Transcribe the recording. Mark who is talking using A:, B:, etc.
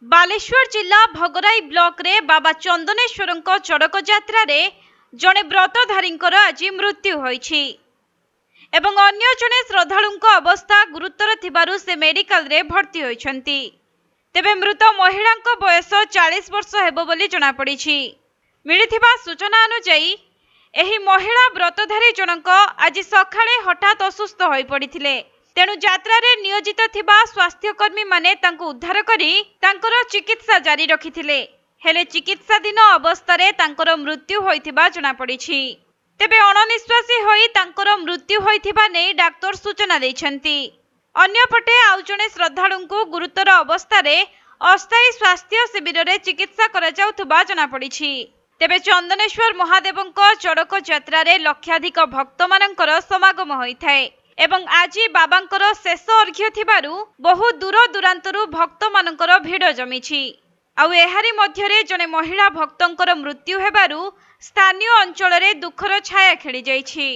A: बालेश्वर जिला भगराई ब्लॉक रे बाबा चंदनेश्वर चड़क यात्रा रे जड़े व्रतधारी आज मृत्यु होईछि एवं अन्य जड़े श्रद्धालु अवस्था गुरुतर थिबारु से मेडिकल रे भर्ती होइछंती। तेबे मृत महिला बयस 40 वर्ष हेबो बोली जणा पड़िछि। मिलिथिबा सूचना अनुसार एही महिला व्रतधारी जनक आज सकाळे हठात असुस्थ होई पड़िथिले। तेणु यात्रा रे नियोजित थिबा स्वास्थ्यकर्मी माने तांको उद्धार करी तांकर चिकित्सा जारी रखिथिले। हेले चिकित्साधीन अवस्था तांकर मृत्यु होइथिबा जणा पड़िछि। तेबे अणनिश्वासी होई तांकर मृत्यु होइथिबा नै डाक्टर सूचना दैछंती। अन्यपटे आउ जणे श्रद्धालुंकु गुरुतर अवस्था रे अस्थायी स्वास्थ्य शिविर रे चिकित्सा करा जाउथबा जणा पड़िछि। तेबे चंदनेश्वर महादेवंक चड़क यात्रा रे लक्षाधिक भक्त मानकर समागम होइथाय एवं आज बाबांकर शेष अर्घ्य थिबारु बहु दूर दूरांतरु भक्त मानकर भिड़ जमिछि। आउ एहारी मध्यरे जने महिला भक्तंकर मृत्यु हेबारु स्थानीय अंचल रे दुखर छाया खेली जाइछि।